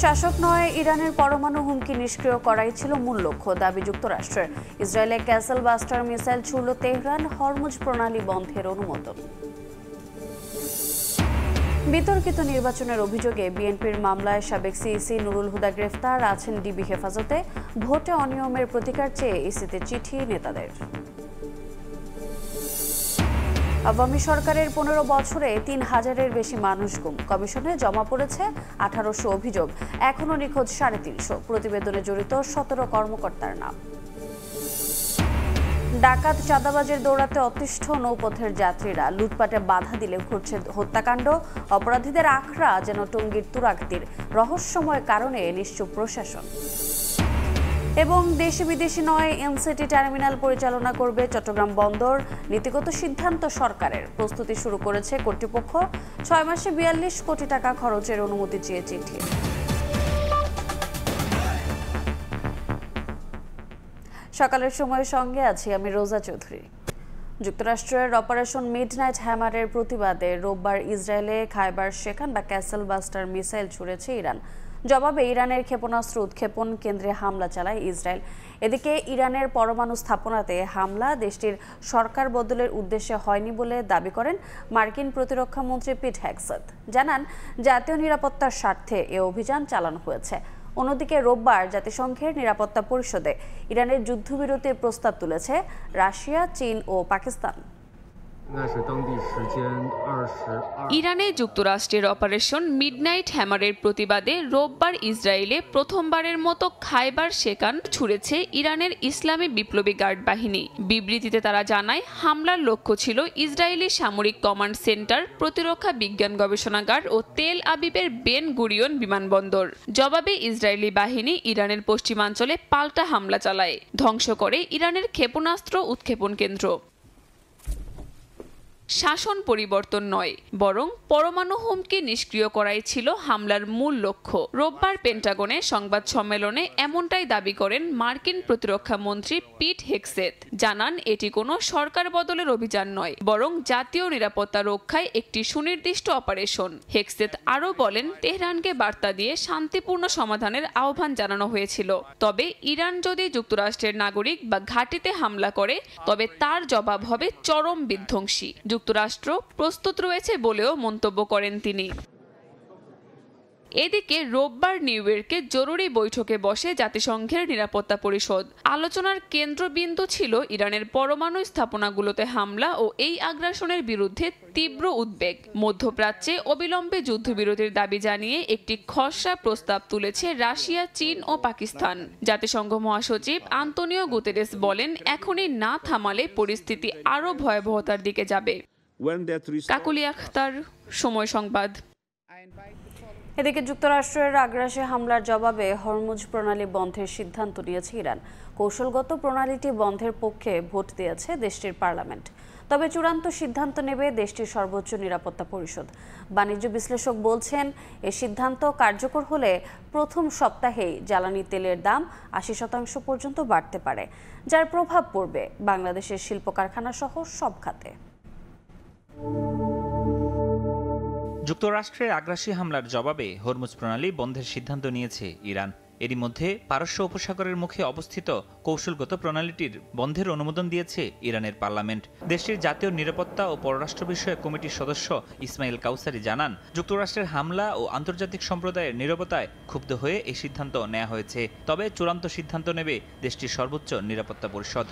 শাসক নয়, ইরানের পরমাণু হুমকি নিষ্ক্রিয় করাই ছিল মূল লক্ষ্য, দাবি যুক্তরাষ্ট্রের। ইসরায়েলে ক্যাসেল বাস্টার মিসাইল ছুড়ল তেহরান, হরমুজ প্রণালী বন্ধের অনুমোদন। বিতর্কিত নির্বাচনের অভিযোগে বিএনপির মামলায় সাবেক সিইসি নুরুল হুদা গ্রেফতার, আছেন ডিবি হেফাজতে। ভোটে অনিয়মের প্রতিকার চেয়ে ইসিতে চিঠি নেতাদের। আওয়ামী সরকারের 15 বছরে 3000-এর বেশি মানুষ গুম, কমিশনে জমা পড়েছে 1800 অভিযোগ, এখনো নিখোঁজ 350। প্রতিবেদনে জড়িত 17 কর্মকর্তার নাম। ডাকাত চাঁদাবাজের দৌড়াতে অতিষ্ঠ নৌপথের যাত্রীরা, লুটপাটে বাধা দিলে ঘটছে হত্যাকাণ্ড। অপরাধীদের আখড়া যেন টঙ্গীর তুরাগতীর, রহস্যময় কারণে নিশ্চুপ প্রশাসন। এবং দেশি বিদেশি নয়, এনসিটি টার্মিনাল পরিচালনা করবে চট্টগ্রাম বন্দর, নীতিগত সিদ্ধান্ত সরকারের। প্রস্তুতি শুরু করেছে কর্তৃপক্ষ, 6 মাসে 42 কোটি টাকা খরচের অনুমতি চেয়ে চিঠি। সকালের সময়ের সঙ্গে আছি আমি রোজা চৌধুরী। যুক্তরাষ্ট্রের অপারেশন মিডনাইট হ্যামারের প্রতিবাদে রোববার ইসরায়েলে খাইবার শেখান বা ক্যাসেল বাস্টার মিসাইল ছুড়েছে ইরান। জবাবে ইরানের ক্ষেপণাস্ত্র উৎক্ষেপণ কেন্দ্রে হামলা চালায় ইসরায়েল। এদিকে ইরানের পরমাণু স্থাপনাতে হামলা দেশটির সরকার বদলের উদ্দেশ্যে হয়নি বলে দাবি করেন মার্কিন প্রতিরক্ষা মন্ত্রী পিট হেগসেথ। জানান, জাতীয় নিরাপত্তার স্বার্থে এ অভিযান চালানো হয়েছে। অন্যদিকে রোববার জাতিসংঘের নিরাপত্তা পরিষদে ইরানের যুদ্ধবিরতির প্রস্তাব তুলেছে রাশিয়া, চীন ও পাকিস্তান। ইরানে যুক্তরাষ্ট্রের অপারেশন মিডনাইট হ্যামারের প্রতিবাদে রোববার ইসরায়েলে প্রথমবারের মতো খাইবার শেখান ছুড়েছে ইরানের ইসলামী বিপ্লবী গার্ড বাহিনী। বিবৃতিতে তারা জানায়, হামলার লক্ষ্য ছিল ইসরায়েলি সামরিক কমান্ড সেন্টার, প্রতিরক্ষা বিজ্ঞান গবেষণাগার ও তেল আবিবের বেন গুরিয়ন বিমানবন্দর। জবাবে ইসরায়েলি বাহিনী ইরানের পশ্চিমাঞ্চলে পাল্টা হামলা চালায়, ধ্বংস করে ইরানের ক্ষেপণাস্ত্র উৎক্ষেপণ কেন্দ্র। শাসন পরিবর্তন নয়, বরং পরমাণু হুমকি নিষ্ক্রিয় করাই ছিল হামলার মূল লক্ষ্য। রোববার পেন্টাগনে সংবাদ সম্মেলনে এমনটাই দাবি করেন মার্কিন প্রতিরক্ষা মন্ত্রী পিট হেগসেথ। জানান, এটি কোনো সরকার বদলের অভিযান নয়, বরং জাতীয় নিরাপত্তা রক্ষায় একটি সুনির্দিষ্ট অপারেশন। হেগসেথ আরও বলেন, তেহরানকে বার্তা দিয়ে শান্তিপূর্ণ সমাধানের আহ্বান জানানো হয়েছিল। তবে ইরান যদি যুক্তরাষ্ট্রের নাগরিক বা ঘাঁটিতে হামলা করে, তবে তার জবাব হবে চরম বিধ্বংসী। যুক্তরাষ্ট্র প্রস্তুত রয়েছে বলেও মন্তব্য করেন তিনি। এদিকে রোববার নিউ ইয়র্কে জরুরি বৈঠকে বসে জাতিসংঘের নিরাপত্তা পরিষদ। আলোচনার কেন্দ্রবিন্দু ছিল ইরানের পরমাণু স্থাপনাগুলোতে হামলা ও এই আগ্রাসনের বিরুদ্ধে তীব্র উদ্বেগ। মধ্যপ্রাচ্যে অবিলম্বে যুদ্ধবিরতির দাবি জানিয়ে একটি খসড়া প্রস্তাব তুলেছে রাশিয়া, চীন ও পাকিস্তান। জাতিসংঘ মহাসচিব আন্তোনিও গুতেরেস বলেন, এখনই না থামালে পরিস্থিতি আরও ভয়াবহতার দিকে যাবে। কাকুলি আখতার, সময় সংবাদ। এদিকে যুক্তরাষ্ট্রের আগ্রাসী হামলার জবাবে হরমুজ প্রণালী বন্ধের সিদ্ধান্ত নিয়েছে ইরান। কৌশলগত প্রণালীটি বন্ধের পক্ষে ভোট দিয়েছে দেশটির পার্লামেন্ট। তবে চূড়ান্ত সিদ্ধান্ত নেবে দেশটির সর্বোচ্চ নিরাপত্তা পরিষদ। বাণিজ্য বিশ্লেষক বলছেন, এ সিদ্ধান্ত কার্যকর হলে প্রথম সপ্তাহেই জ্বালানি তেলের দাম 80% পর্যন্ত বাড়তে পারে, যার প্রভাব পড়বে বাংলাদেশের শিল্প কারখানা সহ সব খাতে। যুক্তরাষ্ট্রের আগ্রাসী হামলার জবাবে হরমুজ প্রণালী বন্ধের সিদ্ধান্ত নিয়েছে ইরান। এরই মধ্যে পারস্য উপসাগরের মুখে অবস্থিত কৌশলগত প্রণালীটির বন্ধের অনুমোদন দিয়েছে ইরানের পার্লামেন্ট। দেশটির জাতীয় নিরাপত্তা ও পররাষ্ট্র বিষয়ক কমিটির সদস্য ইসমাইল কাউসারি জানান, যুক্তরাষ্ট্রের হামলা ও আন্তর্জাতিক সম্প্রদায়ের নীরবতায় ক্ষুব্ধ হয়ে এই সিদ্ধান্ত নেওয়া হয়েছে। তবে চূড়ান্ত সিদ্ধান্ত নেবে দেশটির সর্বোচ্চ নিরাপত্তা পরিষদ।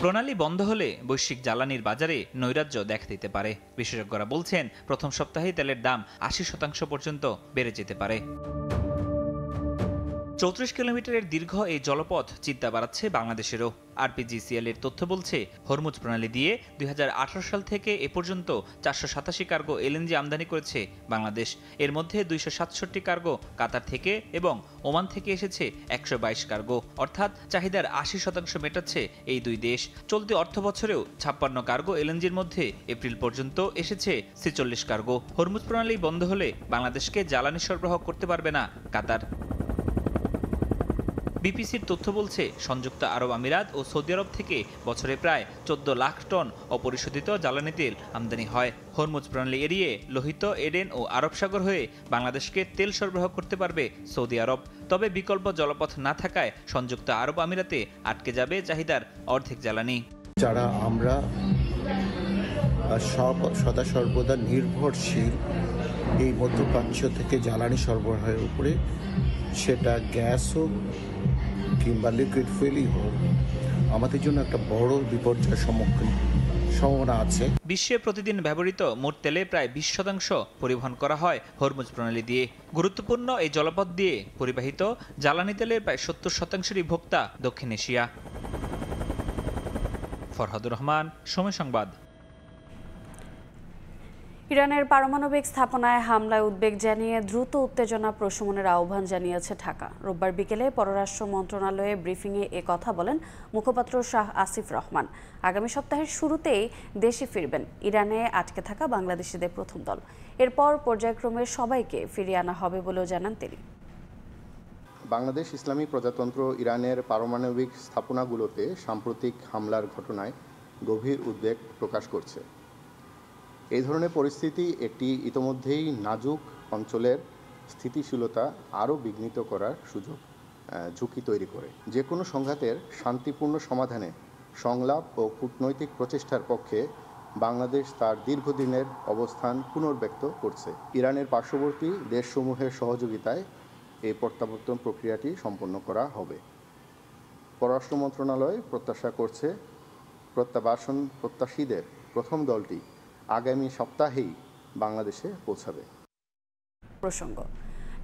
প্রণালী বন্ধ হলে বৈশ্বিক জ্বালানির বাজারে নৈরাজ্য দেখা দিতে পারে। বিশেষজ্ঞরা বলছেন, প্রথম সপ্তাহেই তেলের দাম 80% পর্যন্ত বেড়ে যেতে পারে। 34 কিলোমিটারের দীর্ঘ এই জলপথ চিন্তা বাড়াচ্ছে বাংলাদেশেরও। আরপিজিসিএল এর তথ্য বলছে, হরমুজ প্রণালী দিয়ে 2018 সাল থেকে এ পর্যন্ত 487 কার্গো এলএনজি আমদানি করেছে বাংলাদেশ। এর মধ্যে 267 কার্গো কাতার থেকে এবং ওমান থেকে এসেছে 122 কার্গো, অর্থাৎ চাহিদার 80% মেটাচ্ছে এই দুই দেশ। চলতি অর্থ বছরেও 56 কার্গো এলএনজির মধ্যে এপ্রিল পর্যন্ত এসেছে 46 কার্গো। হরমুজ প্রণালী বন্ধ হলে বাংলাদেশকে জ্বালানি সরবরাহ করতে পারবে না কাতার। বিপিসির তথ্য বলছে সংযুক্ত আরব আমিরাত ও সৌদি আরব থেকে বছরে প্রায় 14 লাখ টন অপরিশোধিত জ্বালানি তেল আমদানি হয়। হরমুজ প্রণালী এড়িয়ে লোহিত, এডেন ও আরব সাগর হয়ে বাংলাদেশকে তেল সরবরাহ করতে পারবে সৌদি আরব। তবে বিকল্প জলপথ না থাকায় সংযুক্ত আরব আমিরাতে আটকে যাবে চাহিদার অর্ধেক জ্বালানি। যারা আমরা সদা সর্বদা নির্ভরশীল এই মধ্যপ্রাচ্য থেকে জ্বালানি সরবরাহের উপরে, সেটা গ্যাস হোক কিংবা লিকুইড ফুয়েলই হোক, আমাদের জন্য একটা বড় বিপর্যয়ের সম্ভাবনা আছে। বিশ্বে প্রতিদিন ব্যবহৃত মোট তেলে প্রায় 20% পরিবহন করা হয় হরমুজ প্রণালী দিয়ে। গুরুত্বপূর্ণ এই জলপথ দিয়ে পরিবাহিত জ্বালানি তেলের প্রায় 70%-ই ভোক্তা দক্ষিণ এশিয়া। ফরহাদুর রহমান, সময় সংবাদ। ইরানের পারমাণবিক স্থাপনায় হামলায় উদ্বেগ জানিয়ে দ্রুত উত্তেজনা প্রশমনের আহ্বান জানিয়েছে ঢাকা। রোববার বিকেলে পররাষ্ট্র মন্ত্রণালয়ে ব্রিফিংয়ে এ কথা বলেন মুখপাত্র শাহ আসিফ রহমান। আগামী সপ্তাহের শুরুতেই দেশে ফিরবেন ইরানে আটকে থাকা বাংলাদেশিদের প্রথম দল। এরপর পর্যায়ক্রমে সবাইকে ফিরিয়ে আনা হবে বলেও জানান তিনি। বাংলাদেশ ইসলামী প্রজাতন্ত্র ইরানের পারমাণবিক স্থাপনাগুলোতে সাম্প্রতিক হামলার ঘটনায় গভীর উদ্বেগ প্রকাশ করছে। এই ধরনের পরিস্থিতি একটি ইতোমধ্যেই নাজুক অঞ্চলের স্থিতিশীলতা আরও বিঘ্নিত করার ঝুঁকি তৈরি করে। যে কোনো সংঘাতের শান্তিপূর্ণ সমাধানে সংলাপ ও কূটনৈতিক প্রচেষ্টার পক্ষে বাংলাদেশ তার দীর্ঘদিনের অবস্থান পুনর্ব্যক্ত করছে। ইরানের পার্শ্ববর্তী দেশসমূহের সহযোগিতায় এই প্রত্যাবর্তন প্রক্রিয়াটি সম্পন্ন করা হবে। পররাষ্ট্র মন্ত্রণালয় প্রত্যাশা করছে প্রত্যাশীদের প্রথম দলটি আগামী সপ্তাহেই বাংলাদেশে পৌঁছাবে। প্রসঙ্গ,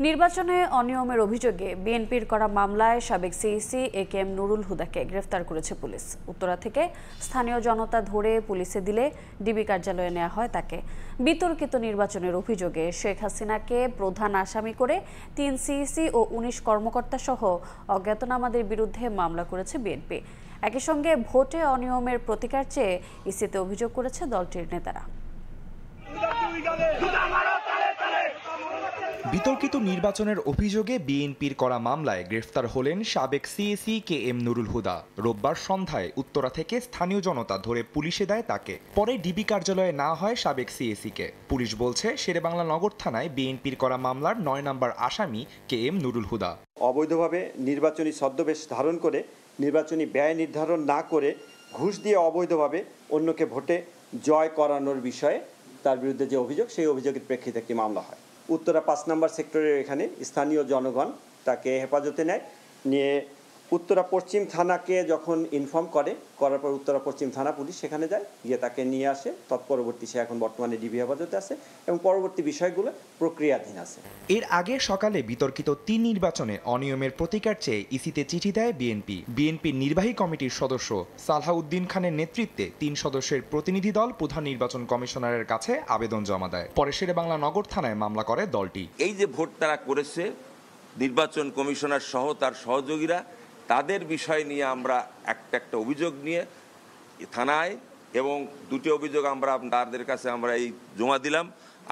নির্বাচনে অনিয়মের অভিযোগে বিএনপির করা মামলায় সাবেক সিইসি একেএম নুরুল হুদাকে গ্রেফতার করেছে পুলিশ। উত্তরা থেকে স্থানীয় জনতা ধরে পুলিশে দিলে ডিবি কার্যালয়ে নেওয়া হয় তাকে। বিতর্কিত নির্বাচনের অভিযোগে শেখ হাসিনাকে প্রধান আসামি করে 3 সিইসি ও 19 কর্মকর্তা সহ অজ্ঞাতনামাদের বিরুদ্ধে মামলা করেছে বিএনপি। একই সঙ্গে ভোটে অনিয়মের প্রতিকার চেয়ে ইসিতে অভিযোগ করেছে দলটির নেতারা। বিতর্কিত নির্বাচনের অভিযোগে বিএনপির করা মামলায় গ্রেফতার হলেন সাবেক সিএসি কেএম নুরুল হুদা। রোববার সন্ধ্যায় উত্তরা থেকে স্থানীয় জনতা ধরে পুলিশে দেয় তাকে। পরে ডিবি কার্যালয়ে না হয় সাবেক সিএসিকে। পুলিশ বলছে শেরেবাংলা নগর থানায় বিএনপির করা মামলার 9 নম্বর আসামি কেএম নুরুল হুদা অবৈধভাবে নির্বাচনী ছদ্মবেশ ধারণ করে নির্বাচনী ব্যয় নির্ধারণ না করে ঘুষ দিয়ে অবৈধভাবে অন্যকে ভোটে জয় করানোর বিষয়ে তার বিরুদ্ধে যে অভিযোগ, সেই অভিযোগের প্রেক্ষিতে একটি মামলা হয়। উত্তরা 5 নম্বর সেক্টরের এখানে স্থানীয় জনগণ তাকে হেফাজতে নেয়। নিয়ে উত্তরা পশ্চিম থানাকে যখন ইনফর্ম করার পর উত্তরা পশ্চিম থানা পুলিশ সেখানে যায়, গিয়ে তাকে নিয়ে আসে। তৎপরবর্তী সে এখন বর্তমানে ডিবি হেফাজতে আছে এবং পরবর্তী বিষয়গুলো প্রক্রিয়াধীন আছে। এর আগে সকালে বিতর্কিত 3 নির্বাচনে অনিয়মের প্রতিকার চেয়ে ইসিতে চিঠি দেয় বিএনপি। বিএনপির নির্বাহী কমিটির সদস্য সালাহউদ্দিন খানের নেতৃত্বে 3 সদস্যের প্রতিনিধি দল প্রধান নির্বাচন কমিশনারের কাছে আবেদন জমা দেয়। পরে শেরেবাংলা নগর থানায় মামলা করে দলটি। এই যে ভোট তারা করেছে, নির্বাচন কমিশনার সহ তার সহযোগীরা, তাদের বিষয় নিয়ে আমরা একটা অভিযোগ নিয়ে থানায় এবং 2টি অভিযোগ আমরা তাদের কাছে আমরা এই জমা দিলাম।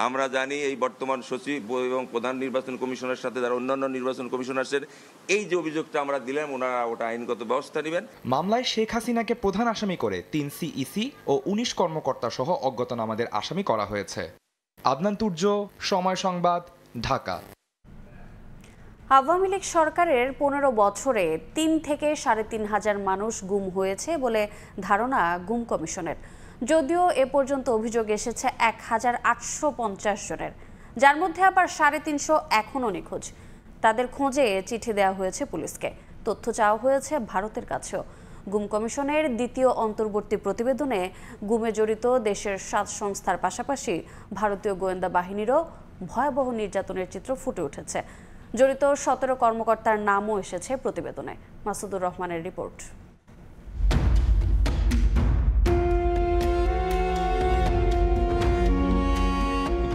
আমরা জানি এই বর্তমান সচিব এবং প্রধান নির্বাচন কমিশনারের সাথে যারা অন্যান্য নির্বাচন কমিশনারের এই যে অভিযোগটা আমরা দিলাম, ওনারা ওটা আইনগত ব্যবস্থা নেবেন। মামলায় শেখ হাসিনাকে প্রধান আসামি করে 3 সিইসি ও 19 কর্মকর্তা সহ অজ্ঞাতনামাদের আসামি করা হয়েছে। আদনান তুর্য, সময় সংবাদ, ঢাকা। আওয়ামী লীগ সরকারের 15 বছরে 3 থেকে 3,500 মানুষ গুম হয়েছে বলে ধারণা গুম কমিশনের। যদিও এ পর্যন্ত অভিযোগ এসেছে 1850 জনের, যার মধ্যে আবার 350 এখনও নিখোঁজ। তাদের খোঁজে চিঠি দেওয়া হয়েছে পুলিশকে। তথ্য চাওয়া হয়েছে ভারতের কাছেও। গুম কমিশনের দ্বিতীয় অন্তর্বর্তী প্রতিবেদনে গুমে জড়িত দেশের 7 সংস্থার পাশাপাশি ভারতীয় গোয়েন্দা বাহিনীরও ভয়াবহ নির্যাতনের চিত্র ফুটে উঠেছে। জড়িত 17 কর্মকর্তার নামও এসেছে প্রতিবেদনে। মাসুদুর রহমানের রিপোর্ট।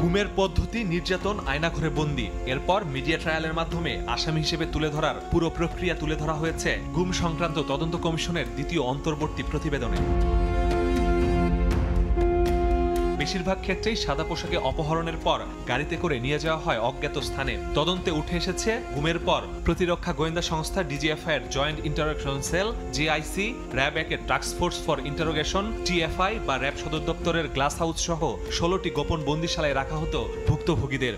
গুমের পদ্ধতি, নির্যাতন, আয়নাঘরে বন্দী, এরপর মিডিয়া ট্রায়ালের মাধ্যমে আসামি হিসেবে তুলে ধরার পুরো প্রক্রিয়া তুলে ধরা হয়েছে গুম সংক্রান্ত তদন্ত কমিশনের দ্বিতীয় অন্তর্বর্তী প্রতিবেদনে। বেশিরভাগ ক্ষেত্রেই সাদা পোশাকে অপহরণের পর গাড়িতে করে নিয়ে যাওয়া হয় অজ্ঞাত স্থানে। তদন্তে উঠে এসেছে গুমের পর প্রতিরক্ষা গোয়েন্দা সংস্থা ডিজিএফআই এর joint interrogation cell, JIC, RAB একের task force for interrogation, TFI বা র্যাব সদর দপ্তরের গ্লাস হাউস সহ 16টি গোপন বন্দিশালায় রাখা হতো ভুক্তভোগীদের।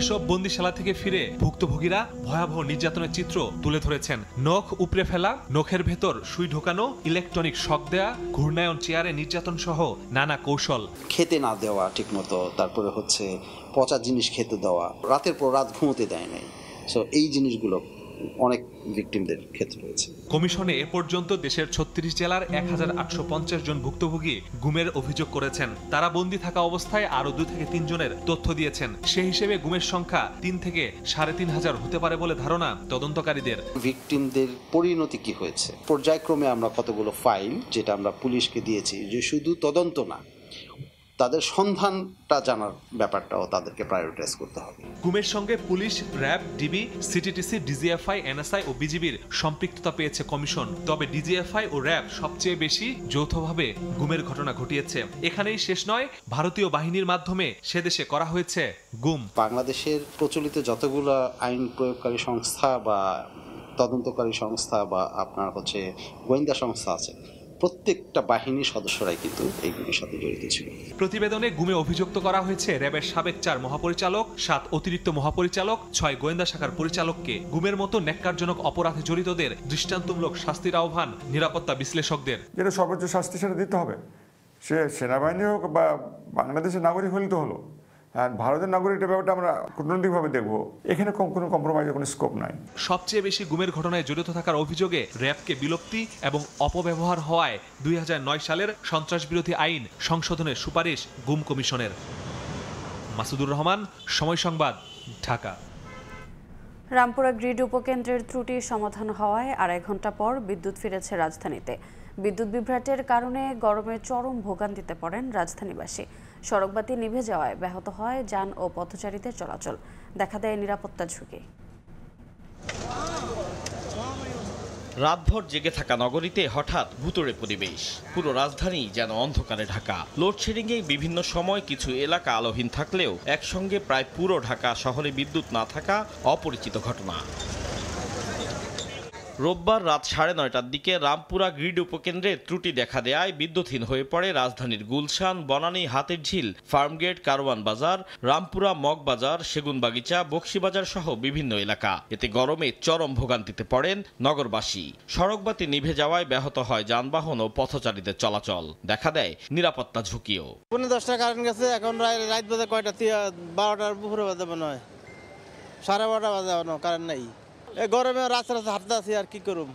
এসব বন্দিশালা থেকে ফিরে ভুক্তভোগীরা ভয়াবহ নির্যাতনের চিত্র তুলে ধরেছেন। নখ উপড়ে ফেলা, নখের ভেতর সুই ঢোকানো, ইলেকট্রনিক শক দেয়া, ঘূর্ণায়ন চেয়ারে নির্যাতন সহ নানা কৌশল। খেতে না দেওয়া ঠিকমতো, তারপরে হচ্ছে পচা জিনিস খেতে দেওয়া, রাতের পর রাত ঘুমোতে দেয় নাই। সো এই জিনিসগুলো অনেক ভিকটিমদের ক্ষেত্রে হয়েছে। কমিশনে এ পর্যন্ত দেশের 36 জেলার 1850 জন ভুক্তভোগী গুমের অভিযোগ করেছেন। তারা বন্দী থাকা অবস্থায় আরো 2 থেকে 3 জনের তথ্য দিয়েছেন। সেই হিসেবে গুমের সংখ্যা 3 থেকে 3500 হতে পারে বলে ধারণা তদন্তকারীদের। ভিকটিমদের পরিণতি কি হয়েছে, পর্যায়ক্রমে আমরা কতগুলো ফাইল যেটা আমরা পুলিশকে দিয়েছি, যে শুধু তদন্ত না, তাদের সন্ধানটা জানার ব্যাপারটাও তাদেরকে প্রায়োরিটাইজ করতে হবে। গুমের সঙ্গে police, RAB, DB, CTTC, DGFI, NSI ও বিজিবির সম্পৃক্ততা পেয়েছে কমিশন। তবে ডিজিএফআই ও র্যাব সবচেয়ে বেশি যৌথভাবে গুমের ঘটনা ঘটিয়েছে। এখানেই শেষ নয়, ভারতীয় বাহিনীর মাধ্যমে সে দেশে করা হয়েছে গুম। বাংলাদেশের প্রচলিত যতগুলো আইন প্রয়োগকারী সংস্থা বা তদন্তকারী সংস্থা বা আপনার হচ্ছে গোয়েন্দা সংস্থা আছে, প্রত্যেকটা বাহিনীর সদস্যরাই কিন্তু এইগুলোর সাথে জড়িত ছিল। প্রতিবেদনে গুমে অভিযুক্ত করা হয়েছে র্যাবের সাবেক 4 মহাপরিচালক, 7 অতিরিক্ত মহাপরিচালক, 6 গোয়েন্দা শাখার পরিচালককে। গুমের মতো ন্যাক্কারজনক অপরাধে জড়িতদের দৃষ্টান্তমূলক শাস্তির আহ্বান নিরাপত্তা বিশ্লেষকদের। যেটা সর্বোচ্চ শাস্তি সেটা দিতে হবে, সে সেনাবাহিনী হোক বা বাংলাদেশের নাগরিক হলে তো হলো, আর ভারতের নাগরিকদের ব্যাপারটা আমরা কূটনৈতিকভাবে দেখবো। এখানে কোনো কম্প্রোমাইজের কোনো স্কোপ নাই। সবচেয়ে বেশি গুমের ঘটনায় জড়িত থাকার অভিযোগে র্যাবকে বিলুপ্তি এবং অপব্যবহার হওয়ায় 2009 সালের সন্ত্রাস বিরোধী আইন সংশোধনের সুপারিশ গুম কমিশনের। মাসুদুর রহমান, সময় সংবাদ, ঢাকা। রামপুরা গ্রিড উপকেন্দ্রের ত্রুটি সমাধান হওয়ায় 2.5 ঘন্টা পর বিদ্যুৎ ফিরেছে রাজধানীতে। বিদ্যুৎ বিভ্রাটের কারণে গরমে চরম ভোগান্তিতে পড়েন রাজধানীবাসী। সড়কবাতি নিভে যাওয়ায় ব্যাহত হয় যান ও পথচারীদের চলাচল, দেখা দেয় নিরাপত্তা ঝুঁকি। রাতভর জেগে থাকা নগরীতে হঠাৎ ভুতুড়ে পরিবেশ, পুরো রাজধানী যেন অন্ধকারে ঢাকা। লোডশেডিংয়ে বিভিন্ন সময় কিছু এলাকা আলোহীন থাকলেও একসঙ্গে প্রায় পুরো ঢাকা শহরে বিদ্যুৎ না থাকা অপরিচিত ঘটনা। রোববার রাত 9:30টার দিকে রামপুরা গ্রিড উপকেন্দ্রে ত্রুটি দেখা দেয়ায় বিদ্যুৎহীন হয়ে পড়ে রাজধানীর গুলশান, বনানী, হাতিরঝিল, ফার্মগেট, কারওয়ান বাজার, রামপুরা মগবাজার, সেগুনবাগিচা, বক্সিবাজার সহ বিভিন্ন এলাকা। এতে গরমে চরম ভোগান্তিতে পড়েন নগরবাসী। সড়কবাতি নিভে যাওয়ায় ব্যাহত হয় যানবাহন ও পথচারীদের চলাচল, দেখা দেয় নিরাপত্তা ঝুঁকিও। 10টা কারেন্ট গেছে, এখন রাত বাজে কয়টা? 12টার উপরে বাজে মনে হয়, 12:30 বাজে এখনো কারেন্ট নাই। গরমে রাস্তা হাঁটতে আছি, আর কি করুম।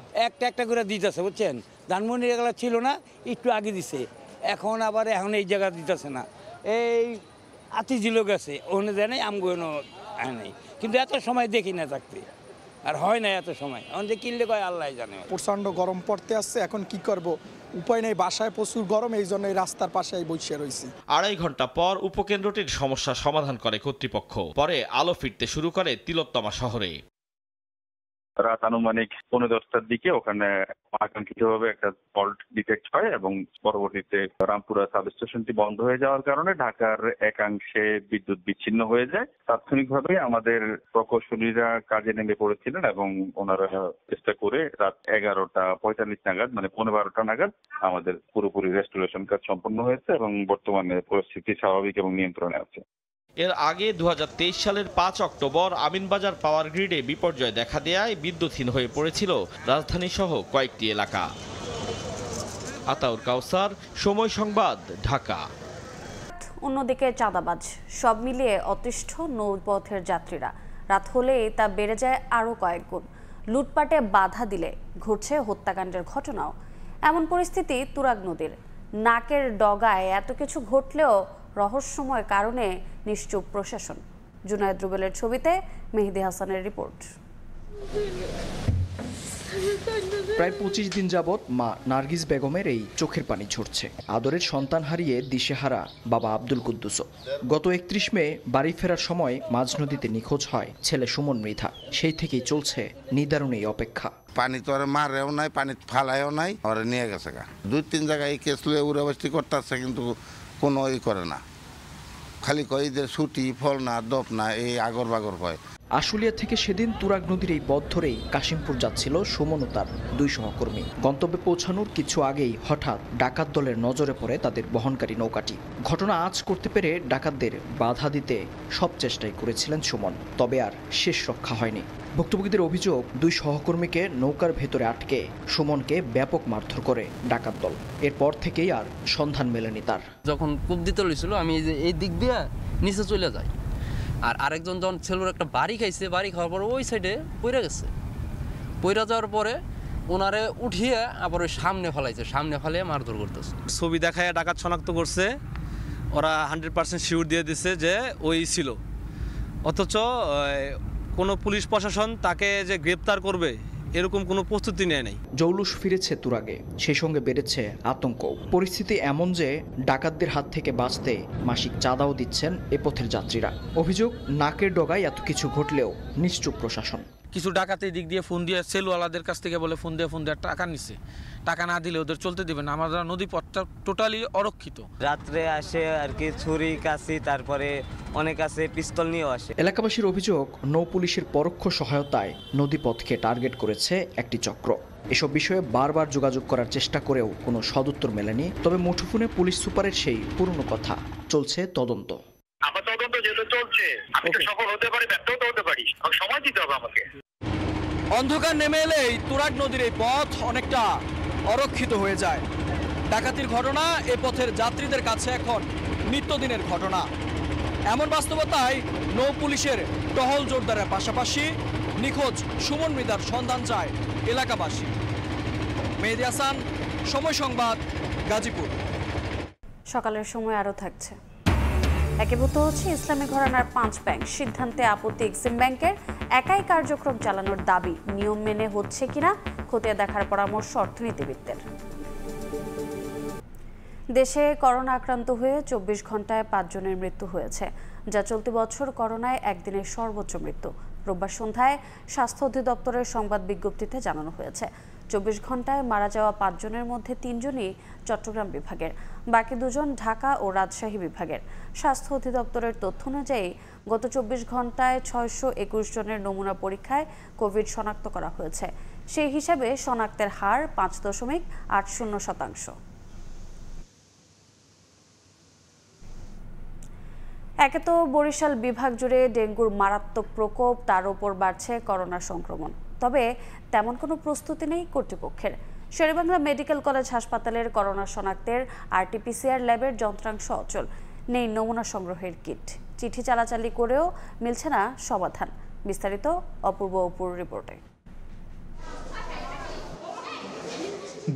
একটা করে দিতেছে, বুঝছেন। ধানমন্ডি এগুলো ছিল না, একটু আগে দিছে, এখন এই জায়গা দিতেছে না। এই আতিঝিল গেছে, ওখানে দেয় নাই, আমগুলো নেই, কিন্তু এত সময় দেখি না থাকতে, আর হয় না এত সময়। এখন যে কিনলে কয় আল্লাহ জানে। প্রচণ্ড গরম পড়তে আসছে, এখন কি করব, উপায় নেই। বাসায় প্রচুর গরম, এই জন্য এই রাস্তার পাশে বসে রয়েছি। 2.5 ঘন্টা পর উপকেন্দ্রটির সমস্যা সমাধান করে কর্তৃপক্ষ। পরে আলো ফিরতে শুরু করে তিলোত্তমা শহরে। রাত আনুমানিক 9:10টার দিকে ওখানে আকাঙ্ক্ষিতভাবে একটা ফল্ট ডিটেক্ট হয় এবং পরবর্তীতে রামপুরা সাব স্টেশনটি বন্ধ হয়ে যাওয়ার কারণে ঢাকার একাংশে বিদ্যুৎ বিচ্ছিন্ন হয়ে যায়। তাৎক্ষণিকভাবে আমাদের প্রকৌশলীরা কাজে নেমে পড়েছিলেন এবং ওনারা চেষ্টা করে রাত 11:45 নাগাদ, মানে 12:15 নাগাদ আমাদের পুরোপুরি রেস্টোরেশন কাজ সম্পন্ন হয়েছে এবং বর্তমানে পরিস্থিতি স্বাভাবিক এবং নিয়ন্ত্রণে আছে। এর আগে 2023 সালের 5 অক্টোবর আমিনবাজার পাওয়ার গ্রিডে বিপর্যয় দেখা দেয়ায় বিদ্যুৎহীন হয়ে পড়েছিল রাজধানী সহ কয়েকটি এলাকা। আতাউর কাউসার, সময় সংবাদ, ঢাকা। অন্যদিকে চাঁদাবাজ, সব মিলিয়ে অতিষ্ঠ নৌপথের যাত্রীরা। রাত হলেই তা বেড়ে যায় আরও কয়েক গুণ। লুটপাটে বাধা দিলে ঘটছে হত্যাকাণ্ডের ঘটনাও। এমন পরিস্থিতি তুরাগ নদীর। নাকের ডগায় এত কিছু ঘটলেও রহস্যময় কারণে নিশ্চুপ প্রশাসন। জুনায়েদ রুবেলের ছবিতে মেহেদি হাসানের রিপোর্ট। প্রায় 25 দিন যাবৎ মা নার্গিস বেগমের এই চোখের পানি ঝরছে। আদরের সন্তান হারিয়ে দিশেহারা বাবা আব্দুল কুদ্দুসও। গত 31 মে বাড়ি ফেরার সময় মাঝ নদীতে নিখোঁজ হয় ছেলে সুমন মৃধা। সেই থেকেই চলছে নিদারুণ এই অপেক্ষা। পানি তো আর মারেও নাই, পানি ফালায়ও নাই, ওরা নিয়ে গেছে গা। 2-3 জায়গায় এই কেস লুয়ে উড়াবাস্তি করতেছে, কিন্তু কোনো করে না। খালি কয় যে ছুটি ফল না দপ না, এই আগর বাগর কয়। আশুলিয়া থেকে সেদিন তুরাগ নদীর এই পথ ধরেই কাশিমপুর যাচ্ছিল সুমন ও তার 2 সহকর্মী। গন্তব্যে পৌঁছানোর কিছু আগেই হঠাৎ ডাকাত দলের নজরে পড়ে তাদের বহনকারী নৌকাটি। ঘটনা আঁচ করতে পেরে ডাকাতদের বাধা দিতে সব চেষ্টাই করেছিলেন সুমন, তবে আর শেষ রক্ষা হয়নি। ভুক্তভোগীদের অভিযোগ 2 সহকর্মীকে নৌকার ভেতরে আটকে সুমনকে ব্যাপক মারধর করে ডাকাত দল। এরপর থেকেই আর সন্ধান মেলেনি তার। যখন কূপ দিতে লইছিল আমি এই দিক দিয়ে নিচে চলে যাই, আর আরেকজন যখন ছেলের একটা বাড়ি খাইছে, বাড়ি খাওয়ার পরে ওই সাইডে পইরা গেছে। পইরা যাওয়ার পরে ওনারে উঠিয়ে আবার ওই সামনে ফেলাইছে, সামনে ফেলিয়ে মারধর করতেছে। ছবি দেখায় ডাকাত শনাক্ত করছে, ওরা 100% শিওর দিয়ে দিছে যে ওই ছিল। অথচ কোনো পুলিশ প্রশাসন তাকে যে গ্রেপ্তার করবে এরকম কোনো প্রস্তুতি নেয় নাই। জৌলুস ফিরেছে তুরাগে, সেই সঙ্গে বেড়েছে আতঙ্ক। পরিস্থিতি এমন যে ডাকাতদের হাত থেকে বাঁচতে মাসিক চাঁদাও দিচ্ছেন এ পথের যাত্রীরা। অভিযোগ, নাকের ডগায় এত কিছু ঘটলেও নিশ্চুপ প্রশাসন। কিছু ডাকাতের দিক দিয়ে ফোন দিয়ে সেলওয়ালাদের কাছ থেকে বলে ফোন দিয়ে টাকা নিচ্ছে, টাকা না দিলে ওদের চলতে দেবে না। আমরা নদী পথটা টোটালি অরক্ষিত। রাত্রে আসে আর কি ছুরি কাছি, তারপরে অনেক আছে পিস্তল নিয়েও আসে। এলাকাবাসীর অভিযোগ, নৌ পুলিশের পরোক্ষ সহায়তায় নদীপথকে টার্গেট করেছে একটি চক্র। এসব বিষয়ে বারবার যোগাযোগ করার চেষ্টা করেও কোনো সদুত্তর মেলেনি। তবে মুঠোফোনে পুলিশ সুপারের সেই পুরনো কথা, চলছে তদন্ত। আমার তদন্ত যেহেতু চলছে, আমি তো সফল হতে পারি, ব্যর্থও হতে পারি, সময় দিতে হবে আমাকে। অন্ধকার নেমে এলেই তুরাগ নদীর এই পথ অনেকটা অরক্ষিত হয়ে যায়। ডাকাতির ঘটনা এ পথের যাত্রীদের কাছে এখন নিত্যদিনের ঘটনা। এমন বাস্তবতায় নৌ পুলিশের টহল জোরদারের পাশাপাশি নিখোঁজ সুমন মৃধার সন্ধান চায় এলাকাবাসী। মেহেদী হাসান, সময় সংবাদ, গাজীপুর। সকালের সময় আরও থাকছে। একীভূত হচ্ছে ইসলামী ঘরানার 5 ব্যাংক। সিদ্ধান্তে আপত্তি এক্সিম ব্যাংকের। একাই কার্যক্রম চালানোর দাবি, নিয়ম মেনে হচ্ছে কিনা খতিয়ে দেখার পরামর্শ অর্থনীতিবিদদের। দেশে করোনা আক্রান্ত হয়ে 24 ঘন্টায় 5 জনের মৃত্যু হয়েছে, যা চলতি বছর করোনায় একদিনের সর্বোচ্চ মৃত্যু। রোববার সন্ধ্যায় স্বাস্থ্য অধিদপ্তরের সংবাদ বিজ্ঞপ্তিতে জানানো হয়েছে, 24 ঘন্টায় মারা যাওয়া 5 জনের মধ্যে 3 জনই চট্টগ্রাম বিভাগের, বাকি 2 জন ঢাকা ও রাজশাহী বিভাগের। স্বাস্থ্য অধিদপ্তরের তথ্য অনুযায়ী গত 24 ঘন্টায় 621 জনের নমুনা পরীক্ষায় কোভিড শনাক্ত করা হয়েছে। সেই হিসাবে শনাক্তের হার 5.80%। একে তো বরিশাল বিভাগ জুড়ে ডেঙ্গুর মারাত্মক প্রকোপ, তার উপর বাড়ছে করোনা সংক্রমণ। তবে তেমন কোনো প্রস্তুতি নেই কর্তৃপক্ষের। শেরেবাংলা মেডিকেল কলেজ হাসপাতালের করোনা শনাক্তের RT-PCR ল্যাবের যন্ত্রাংশ অচল, নেই নমুনা সংগ্রহের কিট। চিঠি চালাচালি করেও মিলছে না সমাধান। বিস্তারিত অপূর্ব অপুর রিপোর্টে।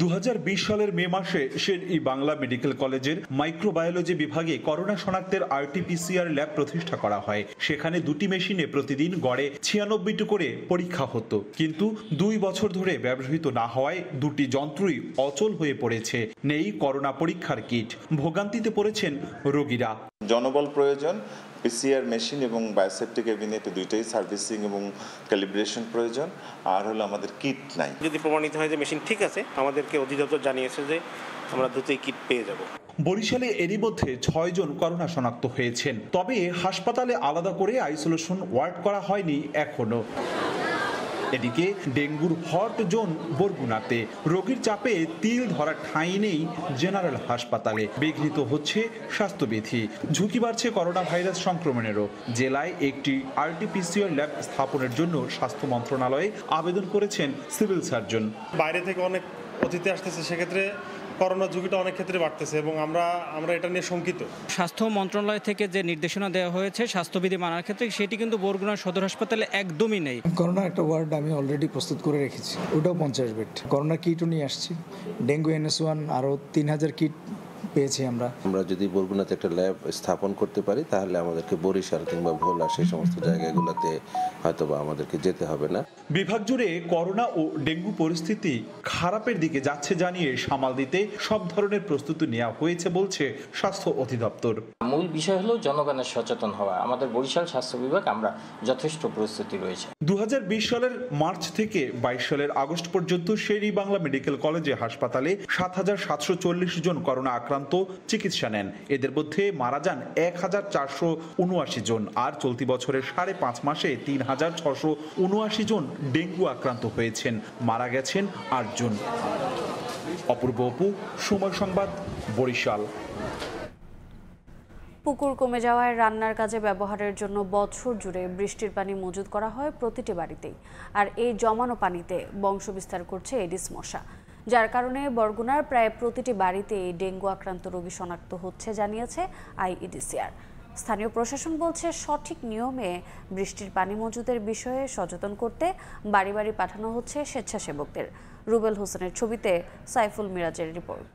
2020 সালের মে মাসে শের-ই-বাংলা মেডিকেল কলেজের মাইক্রোবায়োলজি বিভাগে করোনা শনাক্তের RT-PCR ল্যাব প্রতিষ্ঠা করা হয়। সেখানে 2টি মেশিনে প্রতিদিন গড়ে 96টি করে পরীক্ষা হতো, কিন্তু 2 বছর ধরে ব্যবহৃত না হওয়ায় 2টি যন্ত্রই অচল হয়ে পড়েছে। নেই করোনা পরীক্ষার কিট। ভোগান্তিতে পড়েছেন রোগীরা। জনবল প্রয়োজন, PCR মেশিন এবং বায়োসেপ্টিক ক্যাবিনেট দুইটাই সার্ভিসিং এবং ক্যালিব্রেশন প্রয়োজন, আর হলো আমাদের কিট নাই। যদি প্রমাণিত হয় যে মেশিন ঠিক আছে, আমাদেরকে অধিদপ্তর জানিয়েছে যে আমরা দ্রুতই কিট পেয়ে যাব। বরিশালে এরই মধ্যে 6 জন করোনা শনাক্ত হয়েছেন, তবে হাসপাতালে আলাদা করে আইসোলেশন ওয়ার্ড করা হয়নি এখনো। এদিকে ডেঙ্গুর হট জোন বরগুনাতে, রোগীর চাপে তিল ধরা ঠাঁই নেই জেনারেল হাসপাতালে। বিঘ্নিত হচ্ছে স্বাস্থ্যবিধি, ঝুঁকি বাড়ছে করোনা ভাইরাস সংক্রমণেরও। জেলায় একটি RT-PCR ল্যাব স্থাপনের জন্য স্বাস্থ্য মন্ত্রণালয়ে আবেদন করেছেন সিভিল সার্জন। বাইরে থেকে অনেক অতিথি আসতেছে, সেক্ষেত্রে করোনা ঝুঁকিটা অনেক ক্ষেত্রে বাড়তেছে এবং আমরা এটা নিয়ে শঙ্কিত। স্বাস্থ্য মন্ত্রণালয় থেকে যে নির্দেশনা দেওয়া হয়েছে স্বাস্থ্যবিধি মানার ক্ষেত্রে, সেটি কিন্তু বরগুনা সদর হাসপাতালে একদমই নেই। করোনা একটা ওয়ার্ড আমি অলরেডি প্রস্তুত করে রেখেছি, ওটাও 50 বেড। করোনা কিটও নিয়ে আসছি, ডেঙ্গু NS1 আরও 3000 কিট পেয়েছি আমরা যদি বরগুনাতে একটা ল্যাব স্থাপন করতে পারি তাহলে আমাদেরকে বরিশাল কিংবা ভোলা সেই সমস্ত জায়গাগুলোতে হয়তোবা আমাদেরকে যেতে হবে না। বিভাগ জুড়ে করোনা ও ডেঙ্গু পরিস্থিতি খারাপের দিকে যাচ্ছে জানিয়ে সামাল দিতে সব ধরনের প্রস্তুতি নেওয়া হয়েছে বলছে স্বাস্থ্য অধিদপ্তর। মূল বিষয় হলো জনগণের সচেতন হওয়া। আমাদের বরিশাল স্বাস্থ্য বিভাগ আমরা যথেষ্ট প্রস্তুতি রয়েছে। 2020 সালের মার্চ থেকে 22 সালের আগস্ট পর্যন্ত শের-ই বাংলা মেডিকেল কলেজে হাসপাতালে 7,740 জন করোনা আক্রান্ত চিকিৎসা নেন। এদের মধ্যে মারা যান 1,479 জন, আর চলতি বছরের 5.5 মাসে 3,679 জন ডেঙ্গু আক্রান্ত হয়েছেন। মারা গেছেন 8 জন। অপূর্ব অপু, সময় সংবাদ, বরিশাল। পুকুর কমে যাওয়ায় রান্নার কাজে ব্যবহারের জন্য বছর জুড়ে বৃষ্টির পানি মজুত করা হয় প্রতিটি বাড়িতেই। আর এই জমানো পানিতে বংশবিস্তার করছে এডিস মশা, যার কারণে বরগুনার প্রায় প্রতিটি বাড়িতেই ডেঙ্গু আক্রান্ত রোগী শনাক্ত হচ্ছে জানিয়েছে আইইডিসিআর। স্থানীয় প্রশাসন বলছে সঠিক নিয়মে বৃষ্টির পানি মজুদের বিষয়ে সচেতন করতে বাড়ি বাড়ি পাঠানো হচ্ছে স্বেচ্ছাসেবকদের। রুবেল হোসেনের ছবিতে সাইফুল মিরাজের রিপোর্ট।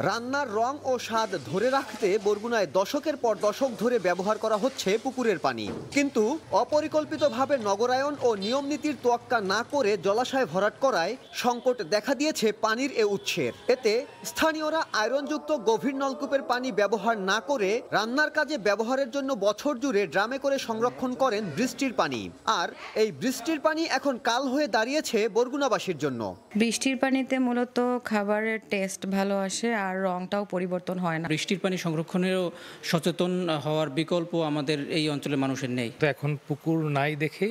রান্নার রং ও স্বাদ ধরে রাখতে বরগুনায় দশকের পর দশক ধরে ব্যবহার করা হচ্ছে পুকুরের পানি, কিন্তু অপরিকল্পিতভাবে নগরায়ন ও নিয়ম নীতির তোয়াক্কা না করে জলাশয় ভরাট করায় সংকট দেখা দিয়েছে পানির এ উৎসের। এতে স্থানীয়রা আয়রনযুক্ত গভীর নলকূপের পানি ব্যবহার না করে রান্নার কাজে ব্যবহারের জন্য বছর জুড়ে ড্রামে করে সংরক্ষণ করেন বৃষ্টির পানি। আর এই বৃষ্টির পানি এখন কাল হয়ে দাঁড়িয়েছে বরগুনাবাসীর জন্য। বৃষ্টির পানিতে মূলত খাবারের টেস্ট ভালো আসে আর রংটাও পরিবর্তন হয় না। বৃষ্টির পানি সংরক্ষণেরও সচেতন হওয়ার বিকল্প আমাদের এই অঞ্চলের মানুষের নেই। তো এখন পুকুর নাই দেখে